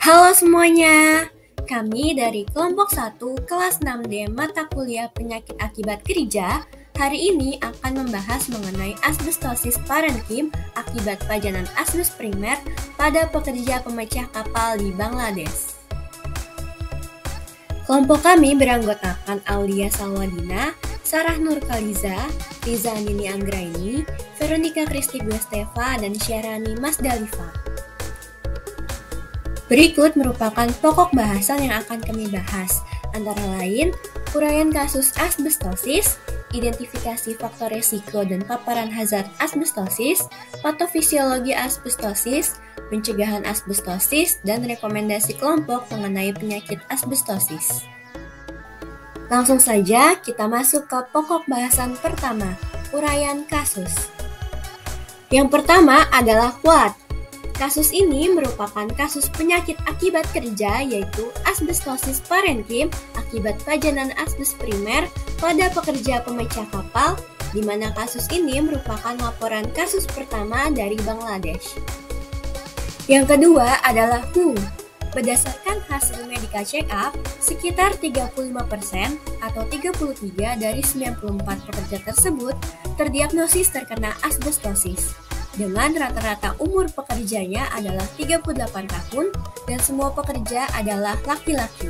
Halo semuanya, kami dari kelompok 1 kelas 6D mata kuliah penyakit akibat kerja hari ini akan membahas mengenai asbestosis parenkim akibat pajanan asbes primer pada pekerja pemecah kapal di Bangladesh. Kelompok kami beranggotakan Aulia Salwadina, Sarah Nurkaliza, Riza Nini Anggraini, Veronica Kristi Guesteva, dan Syarani Masdalifa. Berikut merupakan pokok bahasan yang akan kami bahas, antara lain uraian kasus asbestosis, identifikasi faktor resiko dan paparan hazard asbestosis, patofisiologi asbestosis, pencegahan asbestosis, dan rekomendasi kelompok mengenai penyakit asbestosis. Langsung saja kita masuk ke pokok bahasan pertama, uraian kasus. Yang pertama adalah WAD. Kasus ini merupakan kasus penyakit akibat kerja yaitu asbestosis parenkim akibat pajanan asbes primer pada pekerja pemecah kapal, di mana kasus ini merupakan laporan kasus pertama dari Bangladesh. Yang kedua adalah WHO. Berdasarkan hasil medical check-up, sekitar 35% atau 33 dari 94 pekerja tersebut terdiagnosis terkena asbestosis, dengan rata-rata umur pekerjanya adalah 38 tahun dan semua pekerja adalah laki-laki.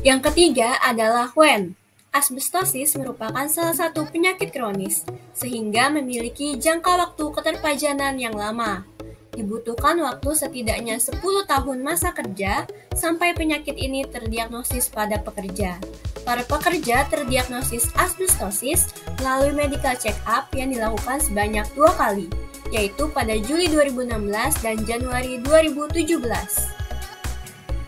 Yang ketiga adalah WEN. Asbestosis merupakan salah satu penyakit kronis, sehingga memiliki jangka waktu keterpajanan yang lama. Dibutuhkan waktu setidaknya 10 tahun masa kerja sampai penyakit ini terdiagnosis pada pekerja. Para pekerja terdiagnosis asbestosis melalui medical check-up yang dilakukan sebanyak 2 kali, yaitu pada Juli 2016 dan Januari 2017.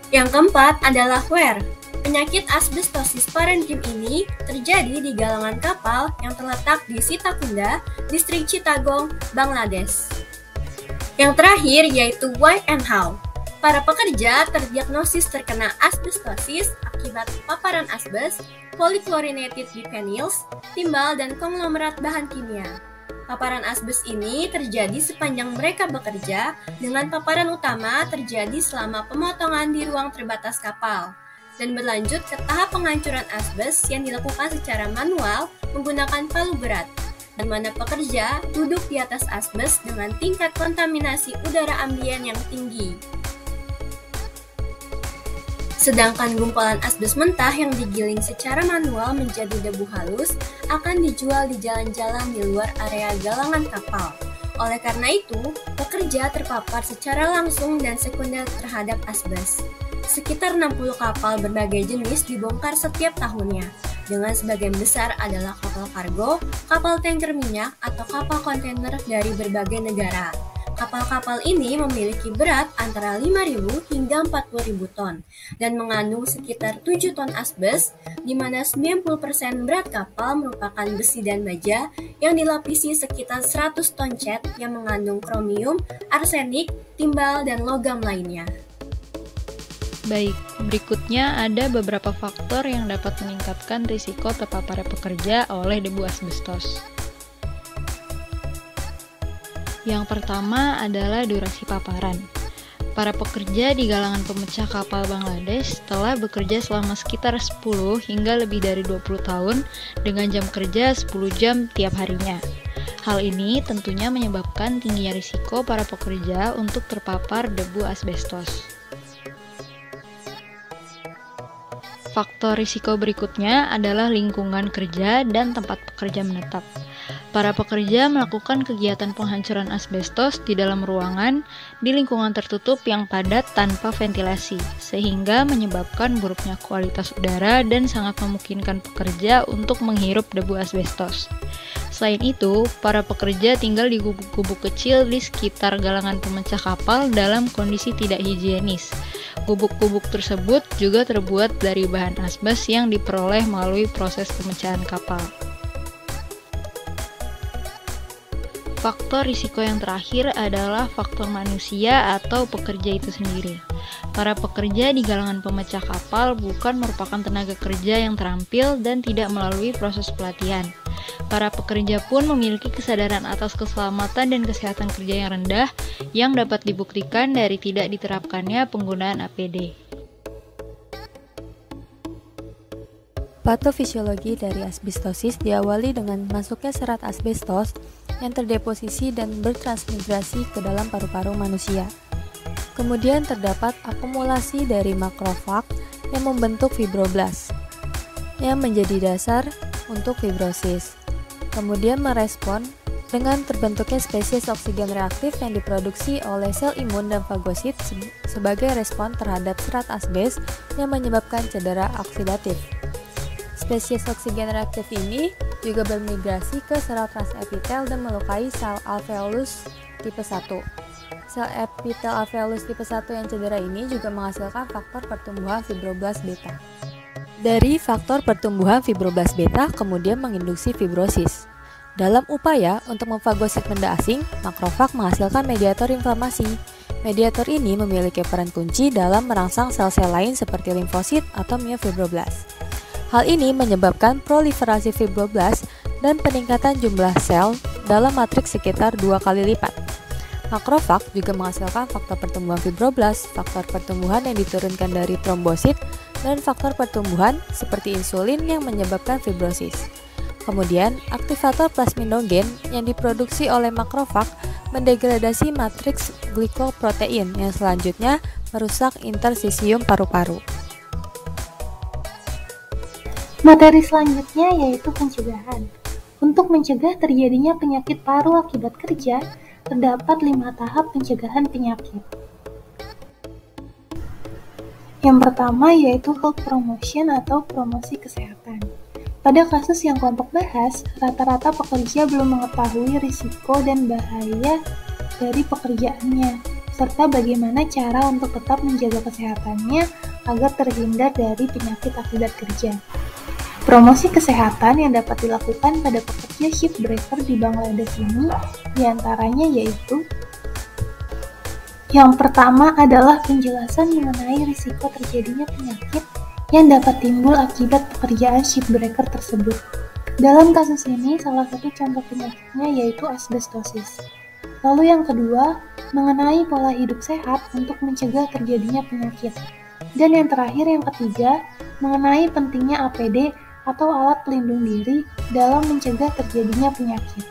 Yang keempat adalah WER. Penyakit asbestosis parenkim ini terjadi di galangan kapal yang terletak di Sitakunda, distrik Chittagong, Bangladesh. Yang terakhir yaitu why and how. Para pekerja terdiagnosis terkena asbestosis akibat paparan asbes, polychlorinated biphenyls, timbal, dan konglomerat bahan kimia. Paparan asbes ini terjadi sepanjang mereka bekerja, dengan paparan utama terjadi selama pemotongan di ruang terbatas kapal, dan berlanjut ke tahap penghancuran asbes yang dilakukan secara manual menggunakan palu berat, dan mana pekerja duduk di atas asbes dengan tingkat kontaminasi udara ambien yang tinggi. Sedangkan gumpalan asbes mentah yang digiling secara manual menjadi debu halus akan dijual di jalan-jalan di luar area galangan kapal. Oleh karena itu, pekerja terpapar secara langsung dan sekunder terhadap asbes. Sekitar 60 kapal berbagai jenis dibongkar setiap tahunnya, dengan sebagian besar adalah kapal kargo, kapal tanker minyak, atau kapal kontainer dari berbagai negara. Kapal-kapal ini memiliki berat antara 5.000 hingga 40.000 ton dan mengandung sekitar 7 ton asbes, di mana 90% berat kapal merupakan besi dan baja yang dilapisi sekitar 100 ton cat yang mengandung kromium, arsenik, timbal, dan logam lainnya. Baik, berikutnya ada beberapa faktor yang dapat meningkatkan risiko terpaparnya pekerja oleh debu asbestos. Yang pertama adalah durasi paparan. Para pekerja di galangan pemecah kapal Bangladesh telah bekerja selama sekitar 10 hingga lebih dari 20 tahun dengan jam kerja 10 jam tiap harinya. Hal ini tentunya menyebabkan tingginya risiko para pekerja untuk terpapar debu asbestos. Faktor risiko berikutnya adalah lingkungan kerja dan tempat pekerja menetap. Para pekerja melakukan kegiatan penghancuran asbestos di dalam ruangan di lingkungan tertutup yang padat tanpa ventilasi, sehingga menyebabkan buruknya kualitas udara dan sangat memungkinkan pekerja untuk menghirup debu asbestos. Selain itu, para pekerja tinggal di gubuk-gubuk kecil di sekitar galangan pemecah kapal dalam kondisi tidak higienis. Gubuk-gubuk tersebut juga terbuat dari bahan asbes yang diperoleh melalui proses pemecahan kapal. Faktor risiko yang terakhir adalah faktor manusia atau pekerja itu sendiri. Para pekerja di galangan pemecah kapal bukan merupakan tenaga kerja yang terampil dan tidak melalui proses pelatihan. Para pekerja pun memiliki kesadaran atas keselamatan dan kesehatan kerja yang rendah yang dapat dibuktikan dari tidak diterapkannya penggunaan APD. Patofisiologi dari asbestosis diawali dengan masuknya serat asbestos yang terdeposisi dan bertransmigrasi ke dalam paru-paru manusia. Kemudian terdapat akumulasi dari makrofag yang membentuk fibroblast, yang menjadi dasar untuk fibrosis. Kemudian merespon dengan terbentuknya spesies oksigen reaktif yang diproduksi oleh sel imun dan fagosit sebagai respon terhadap serat asbes yang menyebabkan cedera oksidatif. Spesies oksigen reaktif ini juga bermigrasi ke sel transepitel dan melukai sel alveolus tipe 1. Sel epitel alveolus tipe 1 yang cedera ini juga menghasilkan faktor pertumbuhan fibroblast beta. Dari faktor pertumbuhan fibroblast beta kemudian menginduksi fibrosis. Dalam upaya untuk memfagosit benda asing, makrofag menghasilkan mediator inflamasi. Mediator ini memiliki peran kunci dalam merangsang sel-sel lain seperti limfosit atau myofibroblast. Hal ini menyebabkan proliferasi fibroblast dan peningkatan jumlah sel dalam matriks sekitar 2 kali lipat. Makrofag juga menghasilkan faktor pertumbuhan fibroblast, faktor pertumbuhan yang diturunkan dari trombosit, dan faktor pertumbuhan seperti insulin yang menyebabkan fibrosis. Kemudian, aktivator plasminogen yang diproduksi oleh makrofag mendegradasi matriks glikoprotein yang selanjutnya merusak intersisium paru-paru. Materi selanjutnya yaitu pencegahan. Untuk mencegah terjadinya penyakit paru akibat kerja, terdapat 5 tahap pencegahan penyakit. Yang pertama yaitu health promotion atau promosi kesehatan. Pada kasus yang kelompok bahas, rata-rata pekerja belum mengetahui risiko dan bahaya dari pekerjaannya, serta bagaimana cara untuk tetap menjaga kesehatannya agar terhindar dari penyakit akibat kerja. Promosi kesehatan yang dapat dilakukan pada pekerja shift breaker di Bangladesh ini diantaranya yaitu: yang pertama adalah penjelasan mengenai risiko terjadinya penyakit yang dapat timbul akibat pekerjaan shift breaker tersebut. Dalam kasus ini, salah satu contoh penyakitnya yaitu asbestosis. Lalu yang kedua, mengenai pola hidup sehat untuk mencegah terjadinya penyakit. Dan yang terakhir, yang ketiga, mengenai pentingnya APD atau alat pelindung diri dalam mencegah terjadinya penyakit.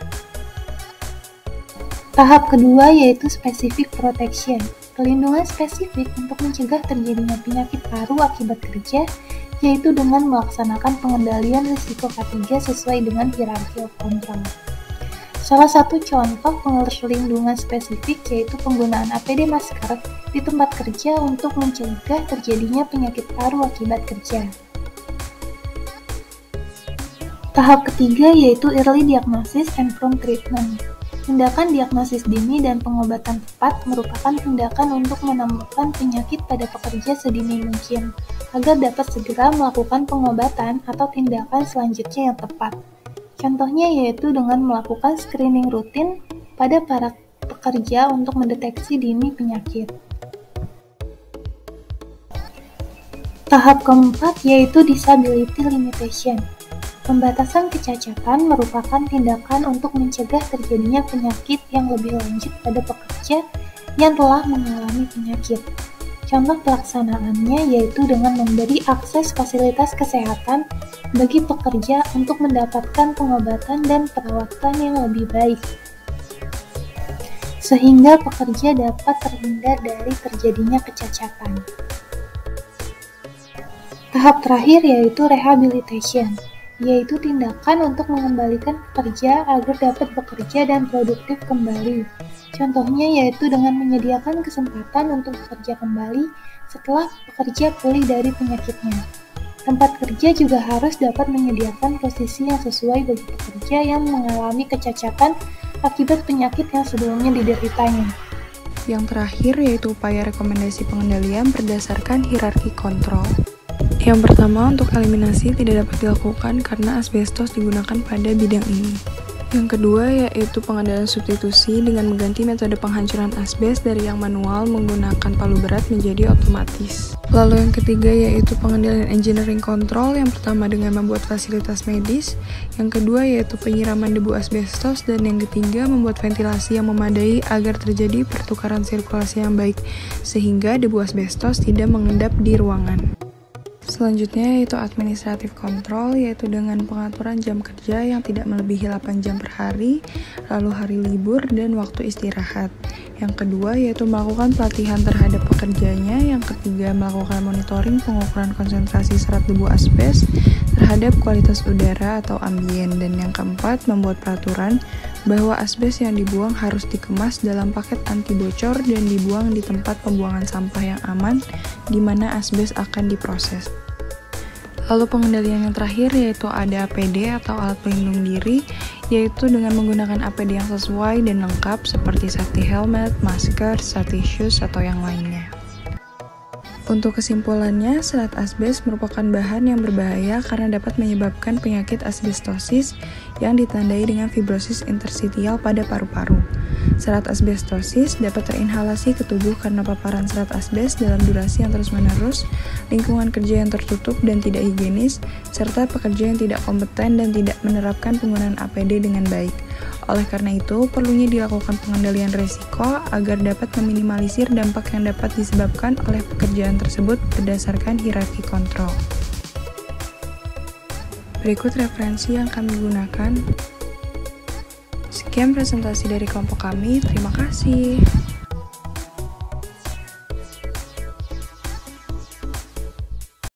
Tahap kedua yaitu specific protection, pelindungan spesifik untuk mencegah terjadinya penyakit paru akibat kerja, yaitu dengan melaksanakan pengendalian risiko K3 sesuai dengan hierarki of control. Salah satu contoh perlindungan spesifik yaitu penggunaan APD masker di tempat kerja untuk mencegah terjadinya penyakit paru akibat kerja. Tahap ketiga yaitu early diagnosis and prompt treatment. Tindakan diagnosis dini dan pengobatan tepat merupakan tindakan untuk menemukan penyakit pada pekerja sedini mungkin, agar dapat segera melakukan pengobatan atau tindakan selanjutnya yang tepat. Contohnya yaitu dengan melakukan screening rutin pada para pekerja untuk mendeteksi dini penyakit. Tahap keempat yaitu disability limitation. Pembatasan kecacatan merupakan tindakan untuk mencegah terjadinya penyakit yang lebih lanjut pada pekerja yang telah mengalami penyakit. Contoh pelaksanaannya yaitu dengan memberi akses fasilitas kesehatan bagi pekerja untuk mendapatkan pengobatan dan perawatan yang lebih baik, sehingga pekerja dapat terhindar dari terjadinya kecacatan. Tahap terakhir yaitu rehabilitation, yaitu tindakan untuk mengembalikan pekerja agar dapat bekerja dan produktif kembali. Contohnya yaitu dengan menyediakan kesempatan untuk bekerja kembali setelah pekerja pulih dari penyakitnya. Tempat kerja juga harus dapat menyediakan posisi yang sesuai bagi pekerja yang mengalami kecacatan akibat penyakit yang sebelumnya dideritanya. Yang terakhir yaitu upaya rekomendasi pengendalian berdasarkan hierarki kontrol. Yang pertama, untuk eliminasi tidak dapat dilakukan karena asbestos digunakan pada bidang ini. Yang kedua yaitu pengendalian substitusi dengan mengganti metode penghancuran asbes dari yang manual menggunakan palu berat menjadi otomatis. Lalu yang ketiga yaitu pengendalian engineering control, yang pertama dengan membuat fasilitas medis, yang kedua yaitu penyiraman debu asbestos, dan yang ketiga membuat ventilasi yang memadai agar terjadi pertukaran sirkulasi yang baik sehingga debu asbestos tidak mengendap di ruangan. Selanjutnya yaitu administrative control, yaitu dengan pengaturan jam kerja yang tidak melebihi 8 jam per hari, lalu hari libur dan waktu istirahat. Yang kedua yaitu melakukan pelatihan terhadap pekerjanya. Yang ketiga melakukan monitoring pengukuran konsentrasi serat debu asbes terhadap kualitas udara atau ambien. Dan yang keempat membuat peraturan bahwa asbes yang dibuang harus dikemas dalam paket anti bocor dan dibuang di tempat pembuangan sampah yang aman di mana asbes akan diproses. Lalu pengendalian yang terakhir yaitu ada APD atau alat pelindung diri, yaitu dengan menggunakan APD yang sesuai dan lengkap seperti safety helmet, masker, safety shoes, atau yang lainnya. Untuk kesimpulannya, serat asbes merupakan bahan yang berbahaya karena dapat menyebabkan penyakit asbestosis yang ditandai dengan fibrosis interstitial pada paru-paru. Serat asbestosis dapat terinhalasi ke tubuh karena paparan serat asbes dalam durasi yang terus-menerus, lingkungan kerja yang tertutup dan tidak higienis, serta pekerja yang tidak kompeten dan tidak menerapkan penggunaan APD dengan baik. Oleh karena itu, perlunya dilakukan pengendalian risiko agar dapat meminimalisir dampak yang dapat disebabkan oleh pekerjaan tersebut berdasarkan hierarki kontrol. Berikut referensi yang kami gunakan. Sekian presentasi dari kelompok kami, terima kasih.